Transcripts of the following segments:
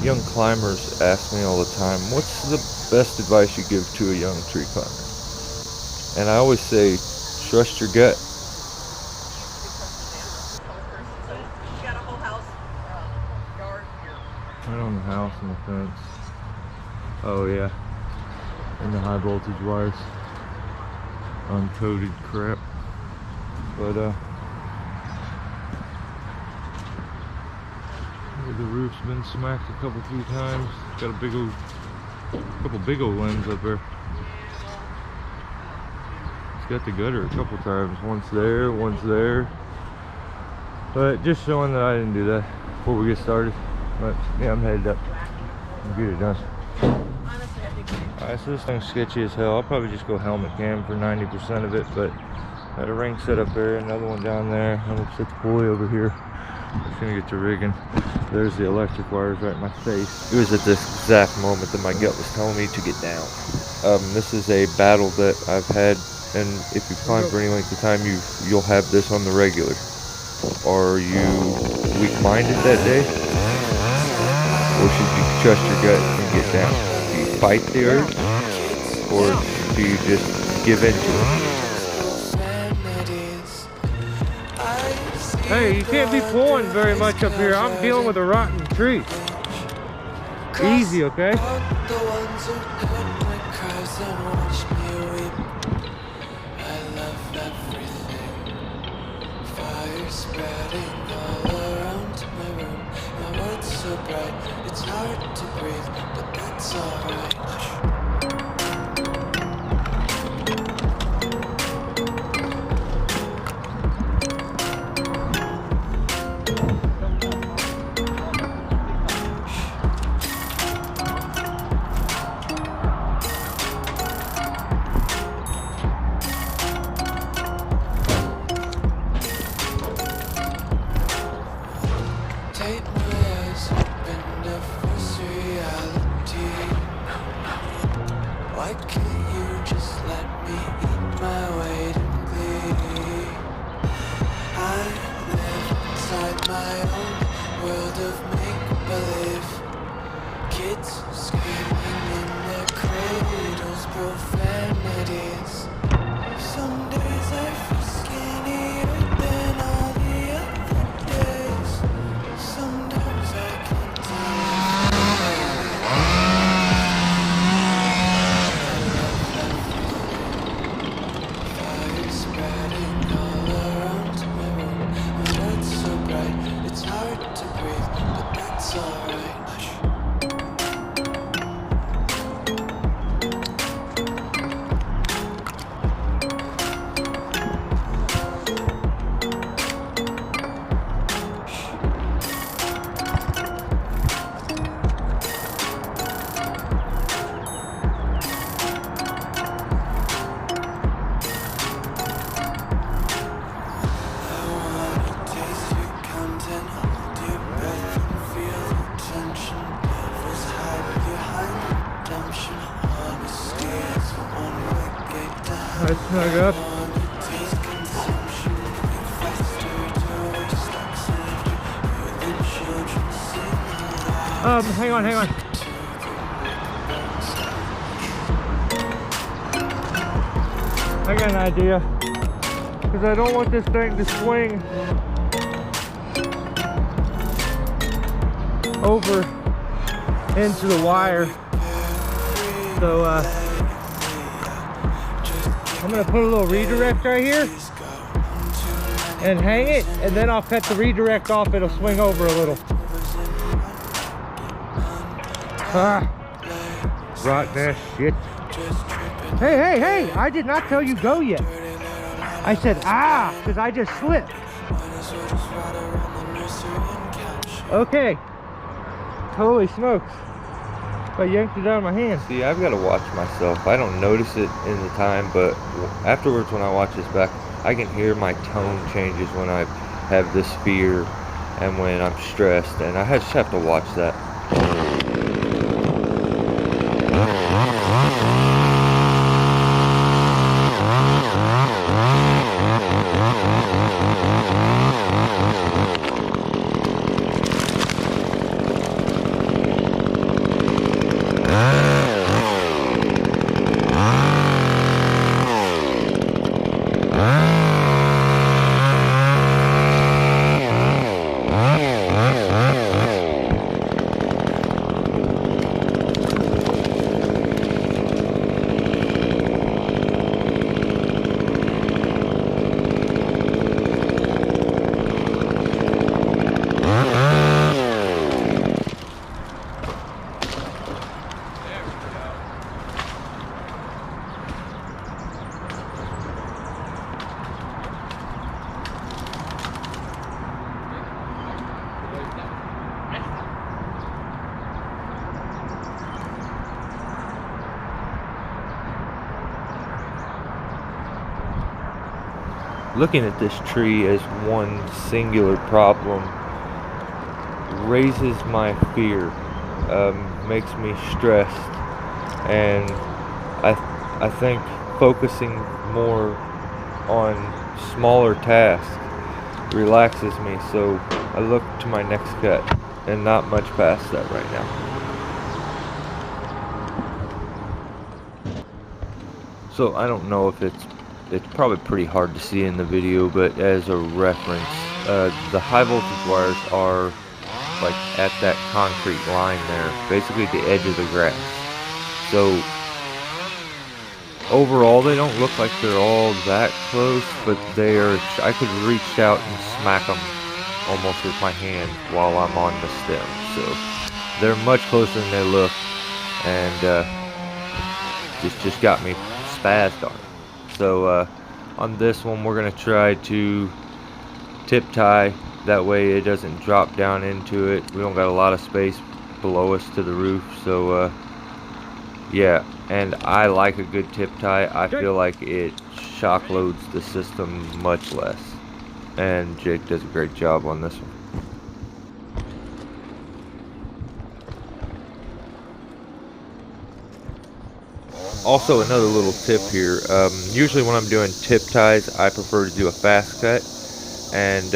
young climbers ask me all the time, what's the best advice you give to a young tree climber? And I always say, trust your gut. Right on the house and the fence. Oh yeah. And the high voltage wires. Uncoated crap. But the roof's been smacked a few times. Got a couple big old limbs up there. It's got the gutter a couple times. Once there, once there. But just showing that I didn't do that before we get started. But yeah, I'm headed up and get it done. Alright, so this thing's sketchy as hell. I'll probably just go helmet cam for 90% of it, but I had a ring set up there, another one down there. I'm gonna set the pulley over here. Just gonna get to rigging. There's the electric wires right in my face. It was at this exact moment that my gut was telling me to get down. This is a battle that I've had, and if you climb for any length of time, you'll have this on the regular. Are you weak-minded that day? Or should you trust your gut and get down? Do you fight the urge? Or do you just give in to it? Hey, you can't be pulling very much up here. I'm dealing with a rotten tree. Easy, okay? Spreading all around my room. My world's so bright, it's hard to breathe, but that's alright. Why can't you just let me eat my weight in glee? I live inside my own world of make-believe. Kids screaming in their cradles, profanities. Some days I feel skinnier than all the other days. Sometimes I can't tell. Right snug up. Hang on. I got an idea. Because I don't want this thing to swing over into the wire. So I'm gonna put a little redirect right here and hang it, and then I'll cut the redirect off. It'll swing over a little. Rotten ass shit. Hey, I did not tell you go yet. I said because I just slipped. Okay. Holy smokes. I yanked it out of my hand. See, I've got to watch myself. I don't notice it in the time, but afterwards when I watch this back, I can hear my tone changes when I have this fear and when I'm stressed, and I just have to watch that. looking at this tree as one singular problem raises my fear, makes me stressed, and I think focusing more on smaller tasks relaxes me, so I look to my next cut, and not much past that right now. So I don't know if it's probably pretty hard to see in the video, but as a reference, the high voltage wires are like at that concrete line there, basically the edge of the grass. So overall, they don't look like they're all that close, but they are. I could reach out and smack them almost with my hand while I'm on the stem. So they're much closer than they look, and just got me spazzed on it. So on this one, we're gonna try to tip tie. That way it doesn't drop down into it. We don't got a lot of space below us to the roof, so yeah. And I like a good tip tie. I feel like it shock loads the system much less. And Jake does a great job on this one. Also, another little tip here. Usually when I'm doing tip ties, I prefer to do a fast cut. And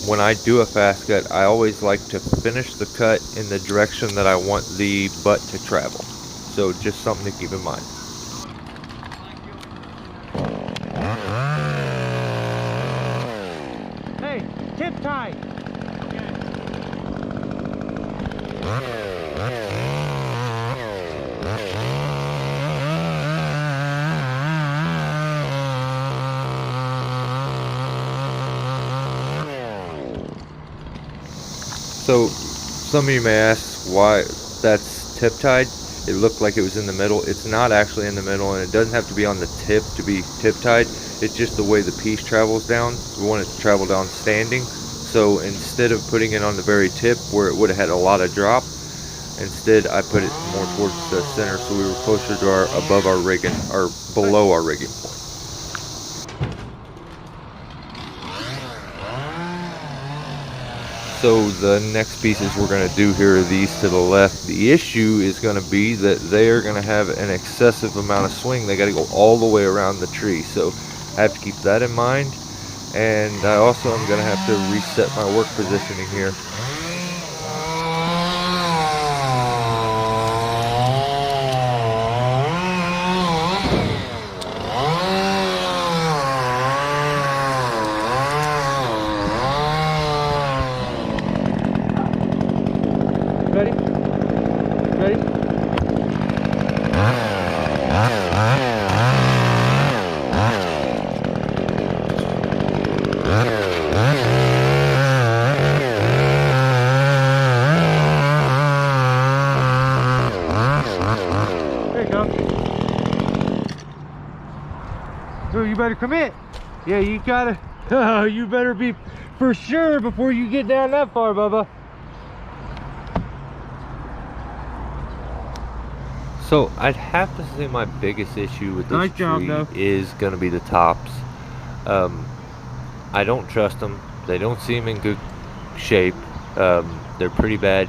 when I do a fast cut, I always like to finish the cut in the direction that I want the butt to travel. So just something to keep in mind. Hey, tip tie. So some of you may ask why that's tip tied. It looked like it was in the middle. It's not actually in the middle, and it doesn't have to be on the tip to be tip tied. It's just the way the piece travels down. We want it to travel down standing. So instead of putting it on the very tip where it would have had a lot of drop, instead I put it more towards the center, so we were closer to our above our rigging or below our rigging point. So the next pieces we're going to do here are these to the left. The issue is going to be that they are going to have an excessive amount of swing. They got to go all the way around the tree. So I have to keep that in mind. And I also am going to have to reset my work positioning here. Ready? Ready? There you go. So you better commit. Yeah, you gotta. You better be for sure before you get down that far, Bubba. So I'd have to say my biggest issue with this tree is going to be the tops. I don't trust them. They don't seem in good shape. They're pretty bad.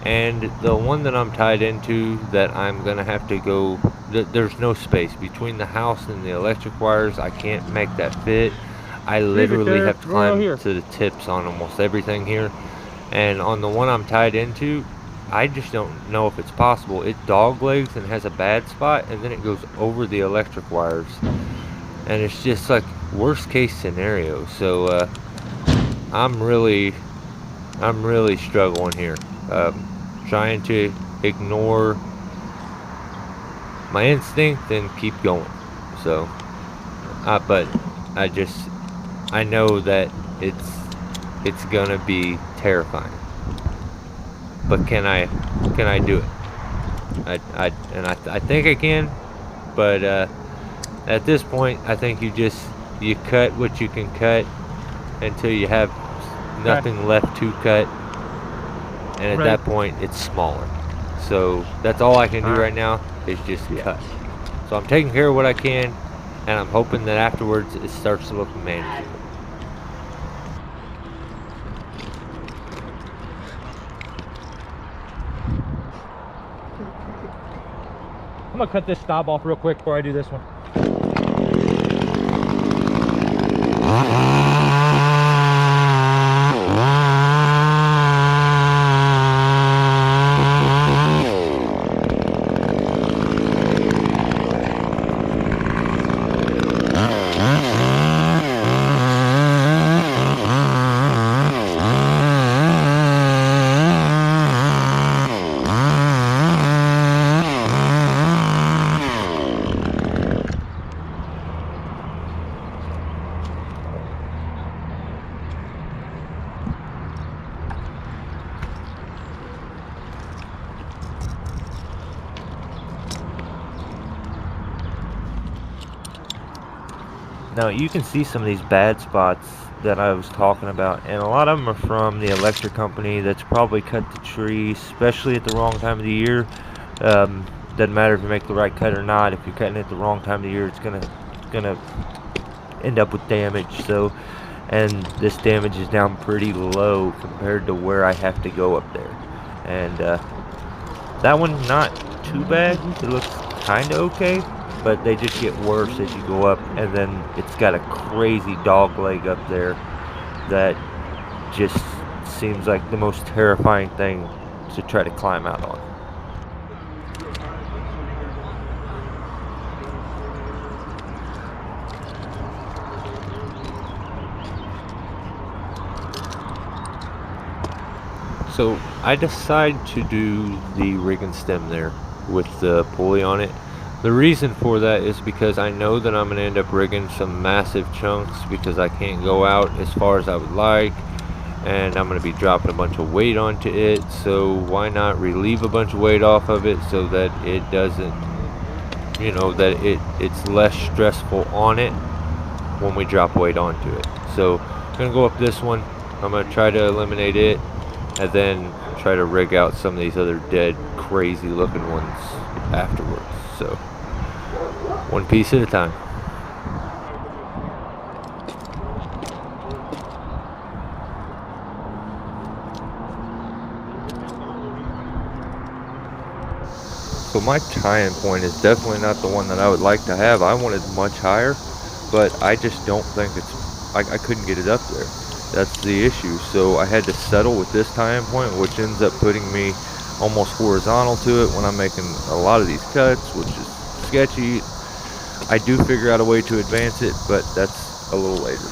And the one that I'm tied into that I'm going to have to go, there's no space between the house and the electric wires. I can't make that fit. I literally have to climb to the tips on almost everything here. And on the one I'm tied into, I just don't know if it's possible. It dog legs and has a bad spot, and then it goes over the electric wires, and it's just like worst case scenario. So I'm really struggling here, trying to ignore my instinct and keep going. So but I know that it's gonna be terrifying. But can I do it? I think I can, but at this point I think you cut what you can cut until you have nothing left to cut, and at that point it's smaller. So that's all I can do right now is just cut. So I'm taking care of what I can. and I'm hoping that afterwards it starts to look manageable. I'm gonna cut this stop off real quick before I do this one. Now you can see some of these bad spots that I was talking about, and a lot of them are from the electric company that's probably cut the tree, especially at the wrong time of the year. Doesn't matter if you make the right cut or not. If you're cutting it the wrong time of the year, it's gonna end up with damage. So, and this damage is down pretty low compared to where I have to go up there, and that one not too bad. It looks kind of okay, but they just get worse as you go up, and then it's got a crazy dog leg up there that just seems like the most terrifying thing to try to climb out on. So I decided to do the rig and stem there with the pulley on it. The reason for that is because I know that I'm going to end up rigging some massive chunks because I can't go out as far as I would like, and I'm going to be dropping a bunch of weight onto it. So why not relieve a bunch of weight off of it so that it doesn't, you know, that it's less stressful on it when we drop weight onto it. So I'm going to go up this one. I'm going to try to eliminate it, and then try to rig out some of these other dead, crazy looking ones afterwards. So, one piece at a time. So my tie-in point is definitely not the one that I would like to have. I wanted much higher, but I just don't think I couldn't get it up there. That's the issue. So I had to settle with this tie-in point, which ends up putting me almost horizontal to it when I'm making a lot of these cuts, which is sketchy. I do figure out a way to advance it, but that's a little later.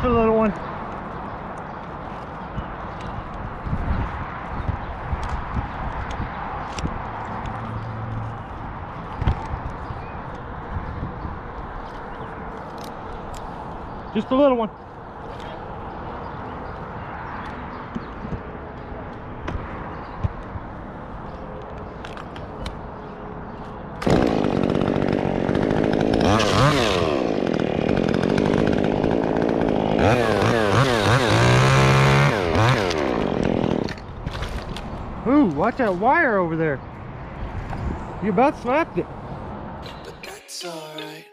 Just a little one. Just a little one. Ooh, watch that wire over there. You about snapped it. But that's alright.